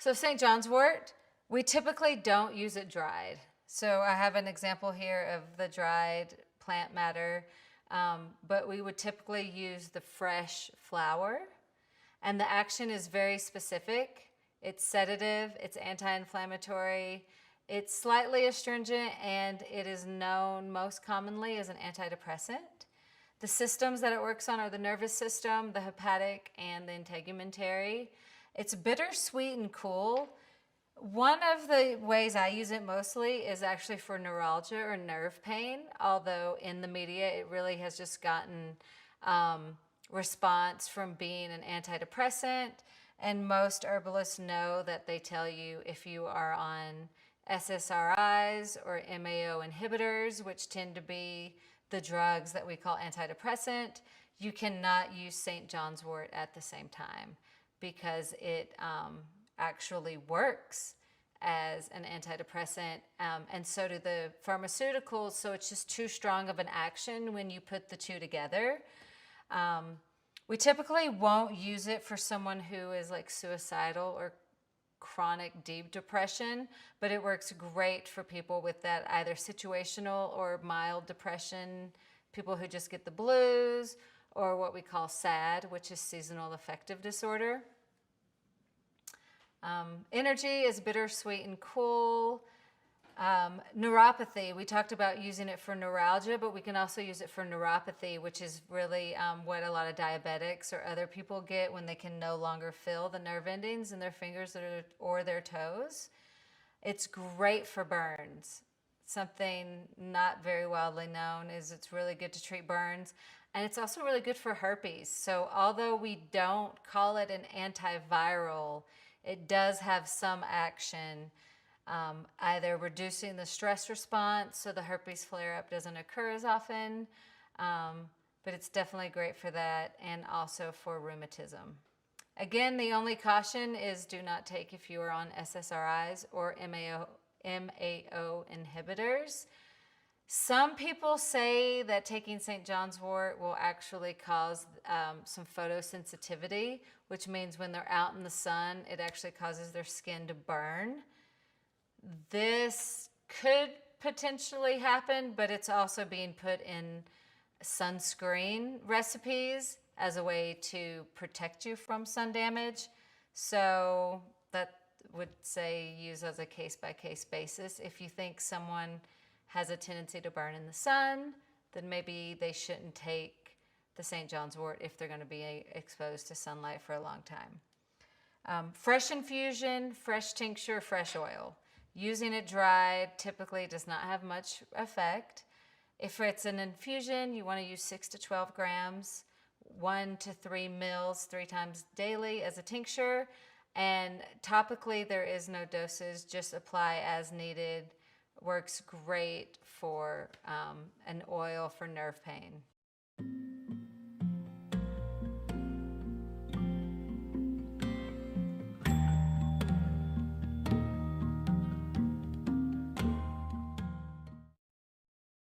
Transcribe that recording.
So St. John's wort, we typically don't use it dried. So I have an example here of the dried plant matter, but we would typically use the fresh flower. And the action is very specific. It's sedative, it's anti-inflammatory, it's slightly astringent, and it is known most commonly as an antidepressant. The systems that it works on are the nervous system, the hepatic, and the integumentary. It's bitter, sweet, and cool. One of the ways I use it mostly is actually for neuralgia or nerve pain, although in the media it really has just gotten response from being an antidepressant. And most herbalists know that they tell you if you are on SSRIs or MAO inhibitors, which tend to be the drugs that we call antidepressant, you cannot use St. John's wort at the same time because it actually works as an antidepressant, and so do the pharmaceuticals, so it's just too strong of an action when you put the two together. We typically won't use it for someone who is like suicidal or chronic deep depression, but it works great for people with that either situational or mild depression, people who just get the blues, or what we call SAD, which is seasonal affective disorder. Energy is bitter, sweet, and cool. Neuropathy, we talked about using it for neuralgia, but we can also use it for neuropathy, which is really what a lot of diabetics or other people get when they can no longer feel the nerve endings in their fingers or their toes. It's great for burns. Something not very widely known is it's really good to treat burns, and it's also really good for herpes. So although we don't call it an antiviral, it does have some action, either reducing the stress response so the herpes flare-up doesn't occur as often, but it's definitely great for that, and also for rheumatism. Again, the only caution is do not take if you are on SSRIs or MAO inhibitors. Some people say that taking St. John's wort will actually cause some photosensitivity, which means when they're out in the sun, it actually causes their skin to burn. This could potentially happen, but it's also being put in sunscreen recipes as a way to protect you from sun damage. So that would say use as a case-by-case basis. If you think someone has a tendency to burn in the sun, then maybe they shouldn't take the St. John's wort if they're going to be exposed to sunlight for a long time. Fresh infusion, fresh tincture, fresh oil. Using it dried typically does not have much effect. If it's an infusion, you want to use 6 to 12 grams, 1 to 3 mils 3 times daily as a tincture. And topically, there is no doses, just apply as needed. Works great for an oil for nerve pain.